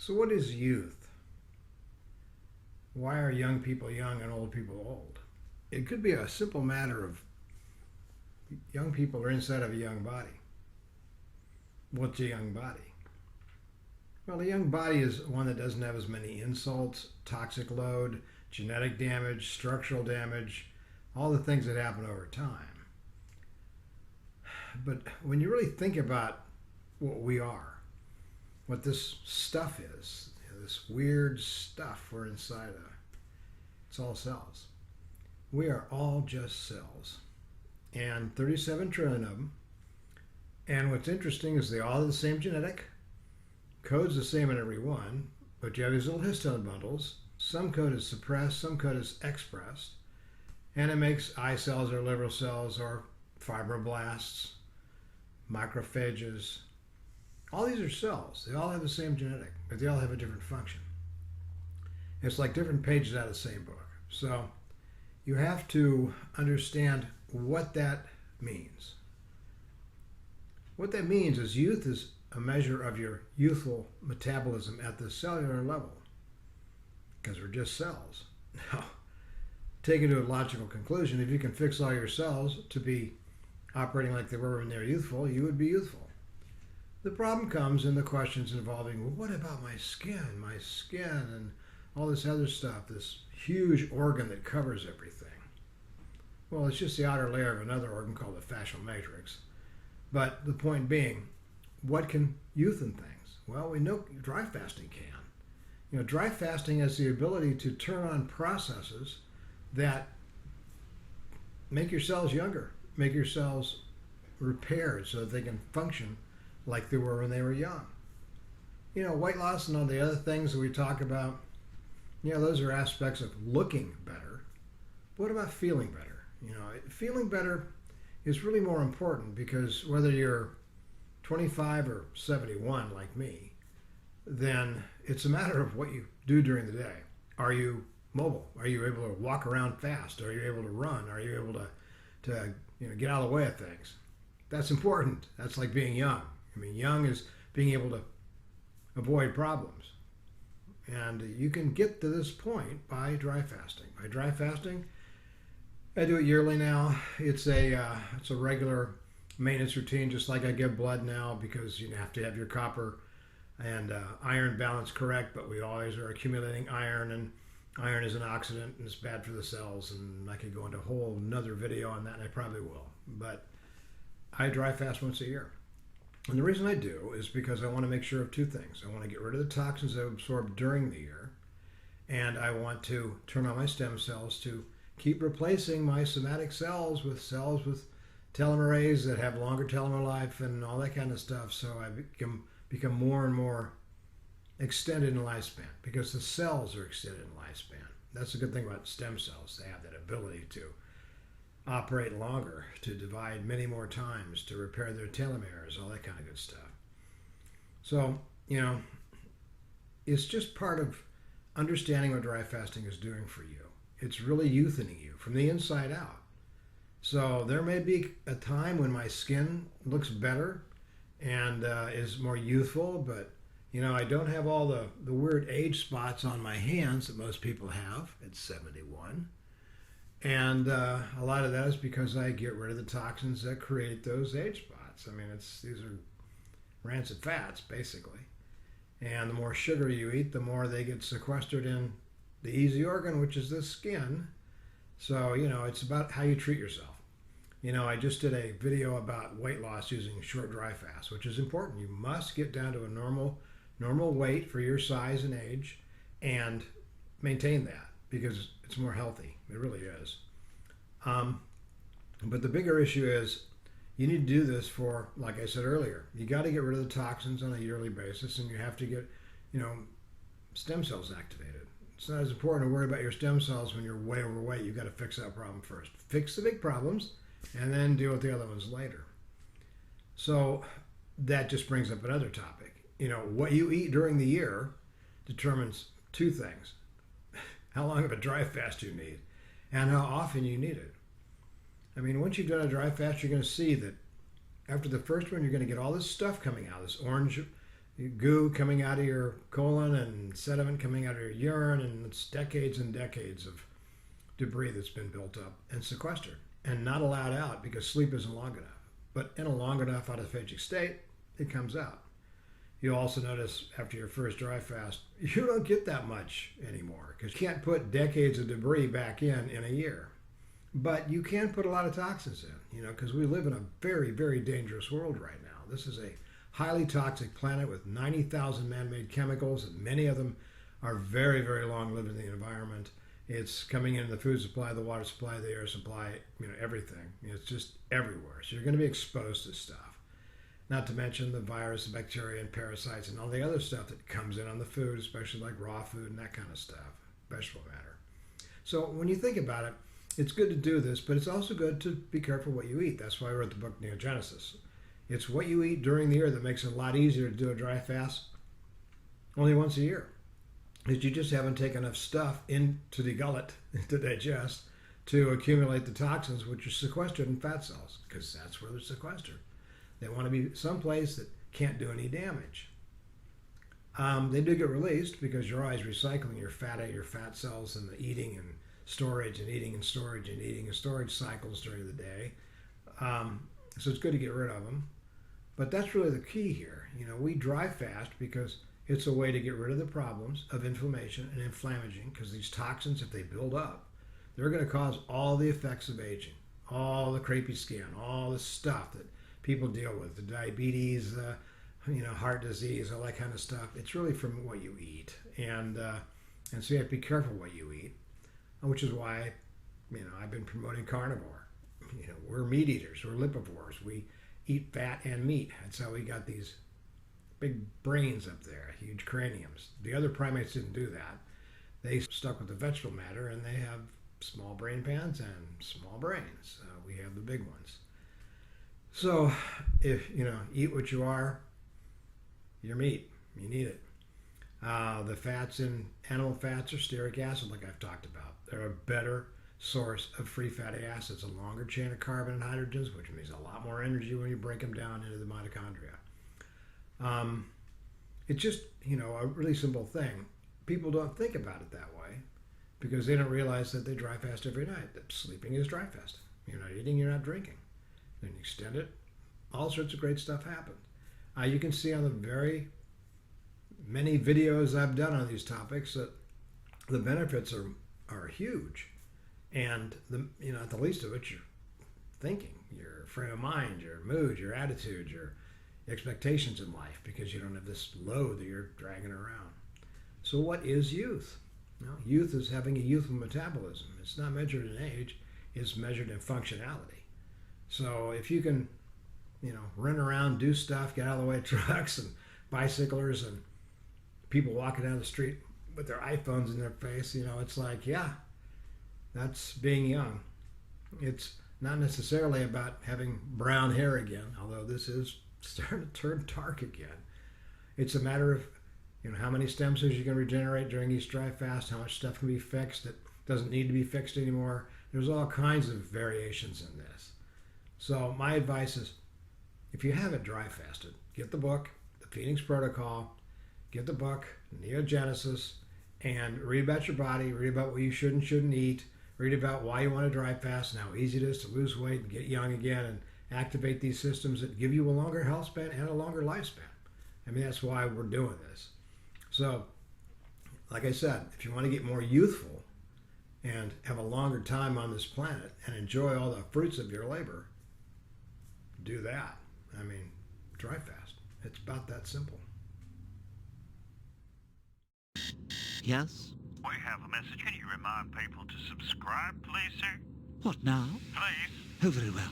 So, what is youth? Why are young people young and old people old? It could be a simple matter of young people are inside of a young body. What's a young body? Well, a young body is one that doesn't have as many insults, toxic load, genetic damage, structural damage, all the things that happen over time. But when you really think about what we are, what this stuff is, this weird stuff we're inside of, it's all cells. We are all just cells, and 37 trillion of them. And what's interesting is they all have the same genetic, code's the same in every one, but you have these little histone bundles. Some code is suppressed, some code is expressed, and it makes eye cells or liver cells or fibroblasts, macrophages. All these are cells. They all have the same genetic, but they all have a different function. It's like different pages out of the same book. So you have to understand what that means. What that means is youth is a measure of your youthful metabolism at the cellular level, because we're just cells. Now, take it to a logical conclusion. If you can fix all your cells to be operating like they were when they were youthful, you would be youthful. The problem comes in the questions involving, well, what about my skin and all this other stuff, this huge organ that covers everything? Well, it's just the outer layer of another organ called the fascial matrix. But the point being, what can youthen things? Well, we know dry fasting can. Dry fasting has the ability to turn on processes that make your cells younger, make your cells repaired so that they can function like they were when they were young. Weight loss and all the other things that we talk about, those are aspects of looking better. What about feeling better? Feeling better is really more important, because whether you're 25 or 71 like me, then it's a matter of what you do during the day. Are you mobile? Are you able to walk around fast? Are you able to run? Are you able to get out of the way of things? That's important. That's like being young. Young is being able to avoid problems. And you can get to this point by dry fasting. By dry fasting, I do it yearly now. It's a regular maintenance routine, just like I give blood now, because you have to have your copper and iron balance correct, but we always are accumulating iron, and iron is an oxidant and it's bad for the cells, and I could go into a whole another video on that, and I probably will. But I dry fast once a year. And the reason I do is because I want to make sure of two things. I want to get rid of the toxins that I absorb during the year, and I want to turn on my stem cells to keep replacing my somatic cells with telomerase that have longer telomere life and all that kind of stuff, so I become more and more extended in lifespan, because the cells are extended in lifespan. That's the good thing about stem cells. They have that ability to operate longer, to divide many more times, to repair their telomeres, all that kind of good stuff. So, it's just part of understanding what dry fasting is doing for you. It's really youthening you from the inside out. So there may be a time when my skin looks better and is more youthful, but I don't have all the weird age spots on my hands that most people have at 71. And a lot of that is because I get rid of the toxins that create those age spots. These are rancid fats, basically. And the more sugar you eat, the more they get sequestered in the easy organ, which is the skin. So, it's about how you treat yourself. I just did a video about weight loss using short dry fast, which is important. You must get down to a normal weight for your size and age and maintain that, because it's more healthy. It really is. But the bigger issue is you need to do this for, like I said earlier, you got to get rid of the toxins on a yearly basis, and you have to get, stem cells activated. It's not as important to worry about your stem cells when you're way overweight. You've got to fix that problem first. Fix the big problems, and then deal with the other ones later. So that just brings up another topic. What you eat during the year determines two things: how long of a dry fast you need, and how often you need it. Once you've done a dry fast, you're going to see that after the first one, you're going to get all this stuff coming out, this orange goo coming out of your colon and sediment coming out of your urine, and it's decades and decades of debris that's been built up and sequestered and not allowed out because sleep isn't long enough. But in a long enough autophagic state, it comes out. You'll also notice after your first dry fast, you don't get that much anymore because you can't put decades of debris back in a year. But you can put a lot of toxins in, because we live in a very, very dangerous world right now. This is a highly toxic planet with 90,000 man-made chemicals, and many of them are very, very long-lived in the environment. It's coming in the food supply, the water supply, the air supply, everything. It's just everywhere. So you're going to be exposed to stuff. Not to mention the virus, the bacteria, and parasites, and all the other stuff that comes in on the food, especially like raw food and that kind of stuff, vegetable matter. So when you think about it, it's good to do this, but it's also good to be careful what you eat. That's why I wrote the book Neogenesis. It's what you eat during the year that makes it a lot easier to do a dry fast only once a year. Because you just haven't taken enough stuff into the gullet to digest to accumulate the toxins which are sequestered in fat cells, because that's where they're sequestered. They want to be someplace that can't do any damage. They do get released because you're always recycling your fat cells and the eating and storage and eating and storage and eating and storage cycles during the day. So it's good to get rid of them. But that's really the key here. We dry fast because it's a way to get rid of the problems of inflammation and inflammaging, because these toxins, if they build up, they're going to cause all the effects of aging, all the crepey skin, all the stuff that people deal with, the diabetes, heart disease, all that kind of stuff. It's really from what you eat. And so you have to be careful what you eat, which is why, I've been promoting carnivore. We're meat eaters, we're lipivores. We eat fat and meat. That's how we got these big brains up there, huge craniums. The other primates didn't do that. They stuck with the vegetable matter, and they have small brain pans and small brains. We have the big ones. So if, eat what you are, you're meat. You need it. The fats in animal fats are stearic acid, like I've talked about. They're a better source of free fatty acids, a longer chain of carbon and hydrogens, which means a lot more energy when you break them down into the mitochondria. It's just, a really simple thing. People don't think about it that way because they don't realize that they dry fast every night. That sleeping is dry fasting. You're not eating, you're not drinking. Then you extend it, all sorts of great stuff happens. You can see on the very many videos I've done on these topics that the benefits are huge. And at the least of it, your thinking, your frame of mind, your mood, your attitude, your expectations in life, because you don't have this load that you're dragging around. So what is youth? Youth is having a youthful metabolism. It's not measured in age, it's measured in functionality. So if you can, run around, do stuff, get out of the way of trucks and bicyclers and people walking down the street with their iPhones in their face, it's like, yeah, that's being young. It's not necessarily about having brown hair again, although this is starting to turn dark again. It's a matter of, how many stem cells you can regenerate during each dry fast, how much stuff can be fixed that doesn't need to be fixed anymore. There's all kinds of variations in this. So my advice is, if you haven't dry fasted, get the book, The Phoenix Protocol, get the book, Neogenesis, and read about your body, read about what you should and shouldn't eat, read about why you want to dry fast and how easy it is to lose weight and get young again and activate these systems that give you a longer health span and a longer lifespan. That's why we're doing this. So, like I said, if you want to get more youthful and have a longer time on this planet and enjoy all the fruits of your labor, do that. Dry fast. It's about that simple. Yes? We have a message. Can you remind people to subscribe, please, sir? What now? Please. Oh, very well.